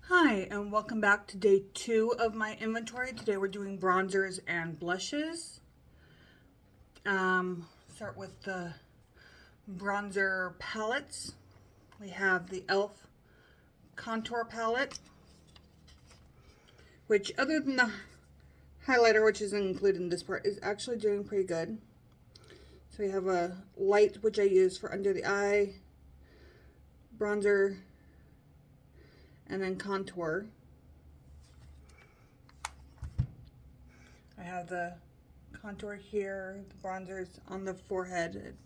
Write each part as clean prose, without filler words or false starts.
Hi, and welcome back to day 2 of my inventory. Today we're doing bronzers and blushes. Start with the bronzer palettes. We have the e.l.f. contour palette, which other than the highlighter, which isn't included in this part, is actually doing pretty good. So we have a light, which I use for under the eye, bronzer, and then contour. I have the contour here, the bronzers on the forehead. It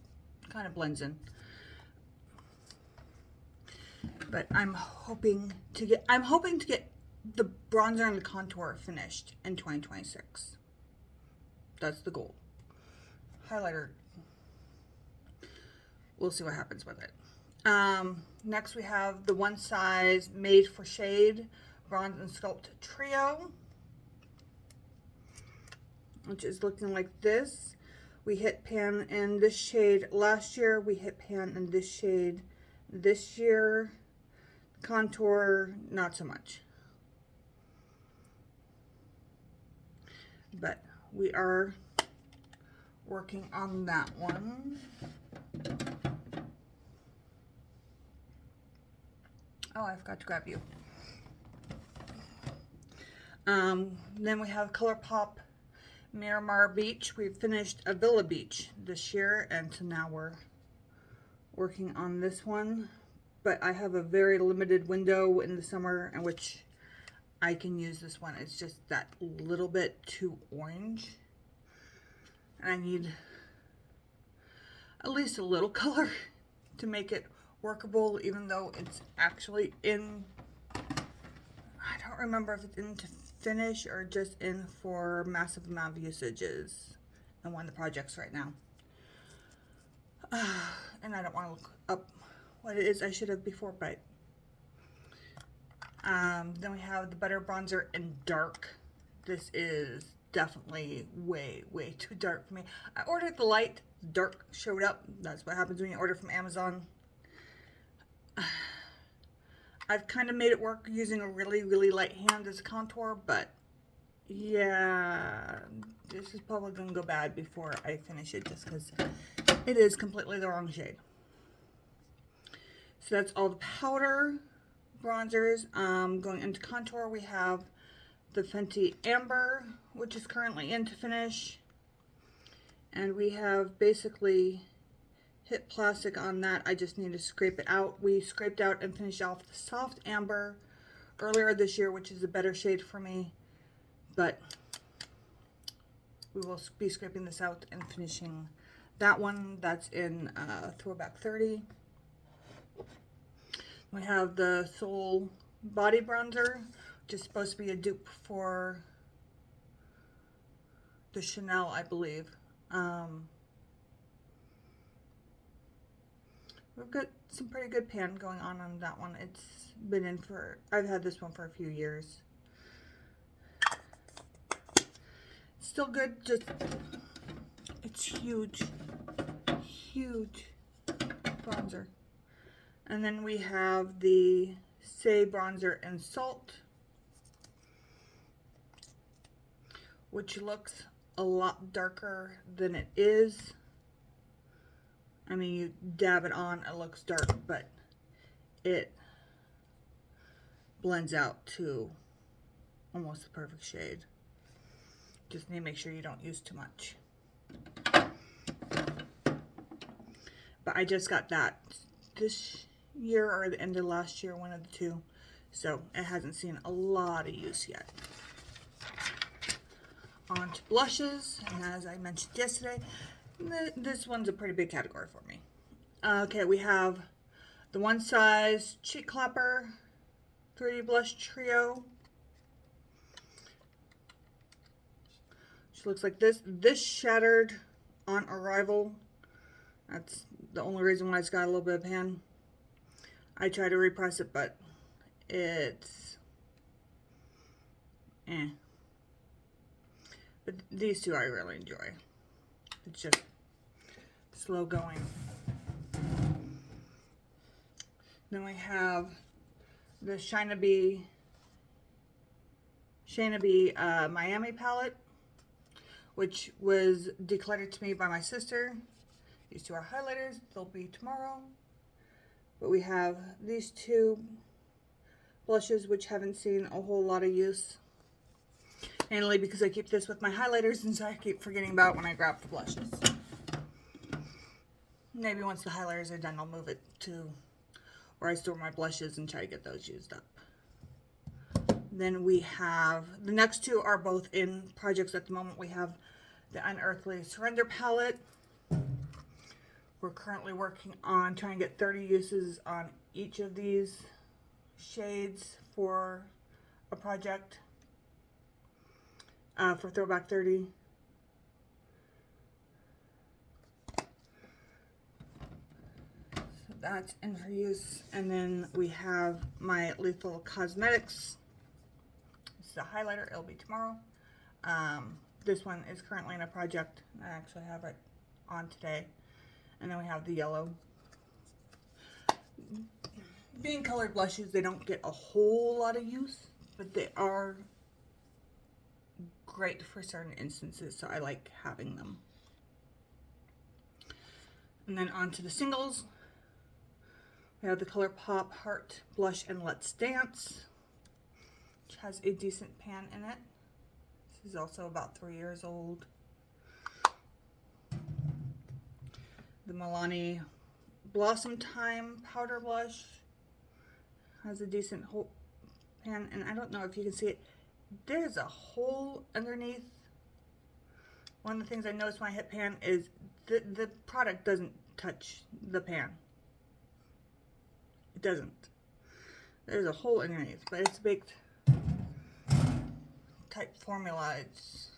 kind of blends in. But I'm hoping to get the bronzer and the contour finished in 2026. That's the goal. Highlighter, we'll see what happens with it. Next we have the One Size Made for Shade Bronze and Sculpt Trio, which is looking like this. We hit pan in this shade last year. We hit pan in this shade this year. Contour, not so much. But we are working on that one. Oh, I forgot to grab you. Then we have ColourPop Miramar Beach. We finished a Villa Beach this year, and so now we're working on this one. But I have a very limited window in the summer in which I can use this one. It's just that little bit too orange. And I need at least a little color to make it workable, even though it's actually in, I don't remember if it's in to finish or just in for massive amount of usages in one of the projects right now. And I don't want to look up what it is I should have before, but then we have the Butter Bronzer in Dark. This is definitely way too dark for me. I ordered the light, dark showed up. That's what happens when you order from Amazon. I've kind of made it work using a really light hand as a contour, but yeah, this is probably gonna go bad before I finish it, just because it is completely the wrong shade. So that's all the powder bronzers. Going into contour, we have the Fenty Amber, which is currently in to finish. And we have basically hit plastic on that. I just need to scrape it out. We scraped out and finished off the Soft Amber earlier this year, which is a better shade for me. But we will be scraping this out and finishing that one. That's in Throwback 30. We have the Soul Body Bronzer, which is supposed to be a dupe for the Chanel, I believe. We've got some pretty good pan going on that one. It's been in for, I've had this one for a few years. Still good, just, it's huge bronzer. And then we have the Say Bronzer and Salt, which looks a lot darker than it is. I mean, you dab it on, it looks dark, but it blends out to almost the perfect shade. Just need to make sure you don't use too much. But I just got that this year or the end of last year, one of the two. So it hasn't seen a lot of use yet. On to blushes, and as I mentioned yesterday, this one's a pretty big category for me. Okay, we have the One Size Cheek Clapper 3D Blush Trio, which looks like this. This shattered on arrival. That's the only reason why it's got a little bit of pan. I tried to repress it, but it's But these two I really enjoy. It's just slow going. Then we have the Shine-a-Bee Shayna B Miami palette, which was decluttered to me by my sister. These two are highlighters. They'll be tomorrow. But we have these two blushes, which haven't seen a whole lot of use. Mainly because I keep this with my highlighters, and so I keep forgetting about it when I grab the blushes. Maybe once the highlighters are done, I'll move it to where I store my blushes and try to get those used up. Then we have, the next two are both in projects at the moment. We have the Unearthly Surrender palette. We're currently working on trying to get 30 uses on each of these shades for a project for Throwback 30. So that's in for use. And then we have my Lethal Cosmetics. This is a highlighter. It'll be tomorrow. This one is currently in a project. I actually have it on today. And then we have the yellow. Being colored blushes, they don't get a whole lot of use, but they are great for certain instances, so I like having them. And then on to the singles. We have the ColourPop Heart Blush and Let's Dance, which has a decent pan in it. This is also about 3 years old. The Milani Blossom Time Powder Blush has a decent whole pan, and I don't know if you can see it. There's a hole underneath. One of the things I noticed when I hit pan is the product doesn't touch the pan. It doesn't. There's a hole underneath, but it's baked type formula. It's,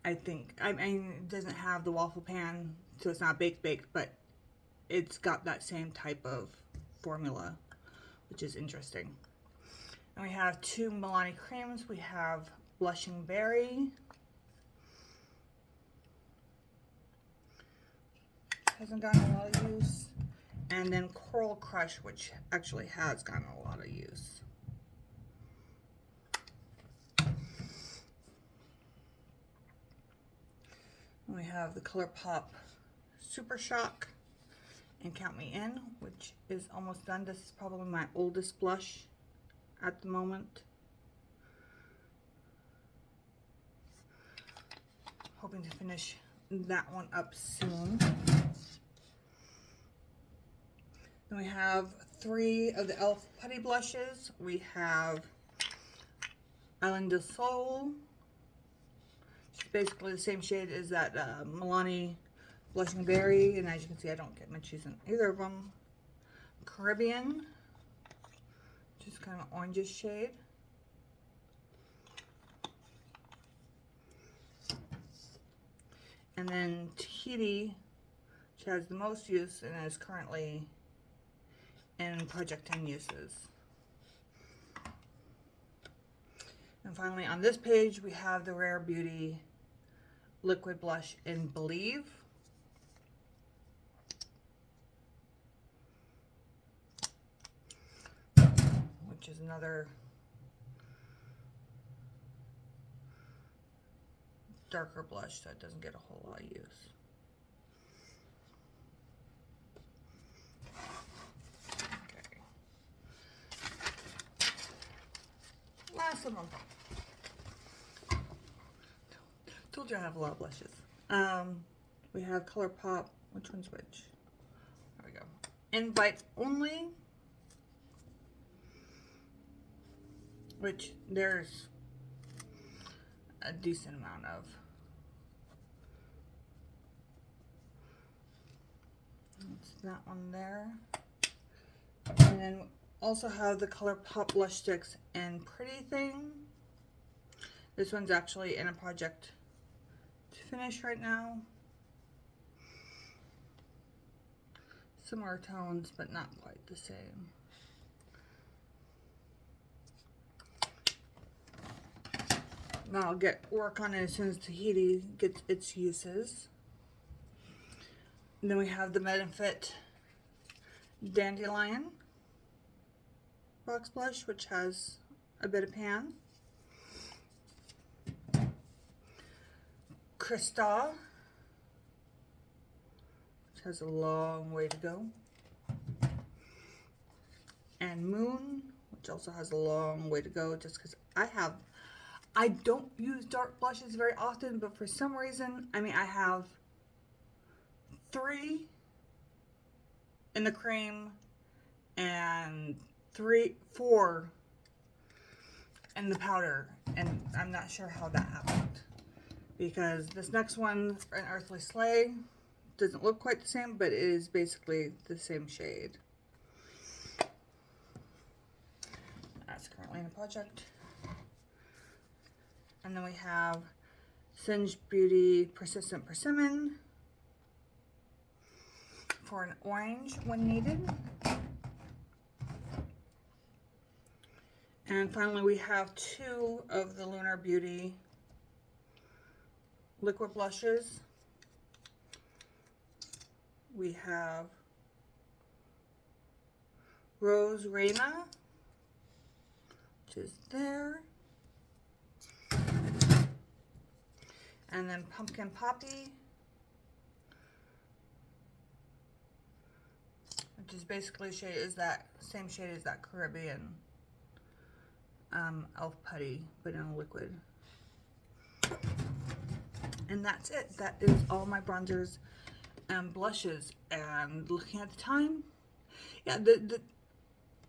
I think, I mean, it doesn't have the waffle pan, so it's not baked, but it's got that same type of formula, which is interesting. And we have two Milani creams. We have Blushing Berry. Hasn't gotten a lot of use. And then Coral Crush, which actually has gotten a lot of use. And we have the ColourPop Super Shock and Count Me In, which is almost done. This is probably my oldest blush at the moment. Hoping to finish that one up soon. Then we have 3 of the e.l.f. Putty blushes. We have Island de Soul. It's basically the same shade as that Milani Blushing Berry, and as you can see, I don't get much use in either of them. Caribbean, just kind of orangish shade. And then Tahiti, which has the most use and is currently in Project 10 uses. And finally, on this page, we have the Rare Beauty Liquid Blush in Believe. Which is another darker blush that doesn't get a whole lot of use. Okay. Last of them. Told you I have a lot of blushes. We have ColourPop. Which one's which? There we go. Invite Only. Which there's a decent amount of. It's that one there. And then also have the ColourPop blush sticks and Pretty Thing. This one's actually in a project to finish right now. Similar tones, but not quite the same. Now I'll get work on it as soon as Tahiti gets its uses. And then we have the Benefit Dandelion Box Blush, which has a bit of pan. Crystal, which has a long way to go. And Moon, which also has a long way to go, just because I don't use dark blushes very often, but for some reason, I mean, I have 3 in the cream and 4 in the powder, and I'm not sure how that happened, because this next one, An Earthly Sleigh, doesn't look quite the same, but it is basically the same shade. That's currently in a project. And then we have Singe Beauty Persistent Persimmon for an orange when needed. And finally we have 2 of the Lunar Beauty liquid blushes. We have Rose Reina, which is there. And then Pumpkin Poppy, which is basically same shade as that Caribbean Elf Putty, but in a liquid. And that's it. That is all my bronzers and blushes. And looking at the time, yeah,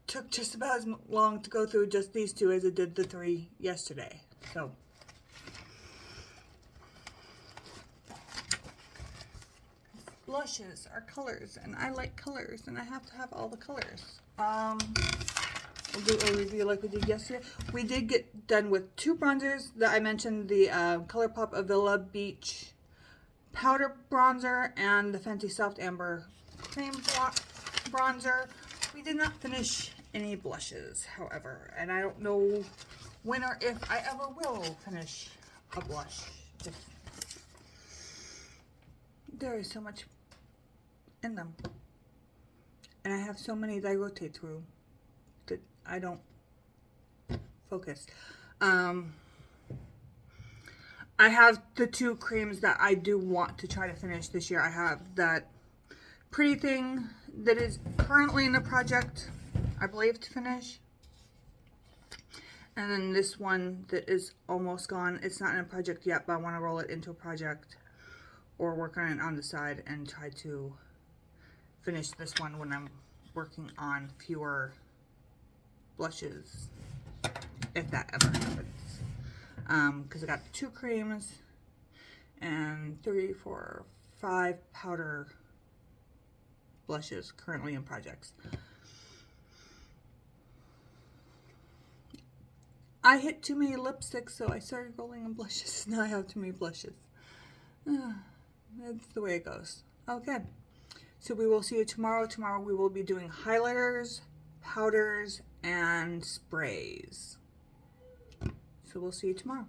took just about as long to go through just these 2 as it did the 3 yesterday. So blushes are colors, and I like colors, and I have to have all the colors. We'll do a review like we did yesterday. We did get done with 2 bronzers that I mentioned, the ColourPop Avila Beach Powder Bronzer and the Fenty Soft Amber Cream Bronzer. We did not finish any blushes, however, and I don't know when or if I ever will finish a blush. There is so much in them, and I have so many that I rotate through that I don't focus. I have the 2 creams that I do want to try to finish this year. I have that Pretty Thing that is currently in the project, I believe, to finish. And then this one that is almost gone. It's not in a project yet, but I want to roll it into a project or work on it on the side and try to finish this one when I'm working on fewer blushes, if that ever happens. Because I got 2 creams and 3, 4, 5 powder blushes currently in projects. I hit too many lipsticks, so I started rolling in blushes. Now I have too many blushes. That's the way it goes. Okay, so we will see you tomorrow. Tomorrow we will be doing highlighters, powders, and sprays. So we'll see you tomorrow.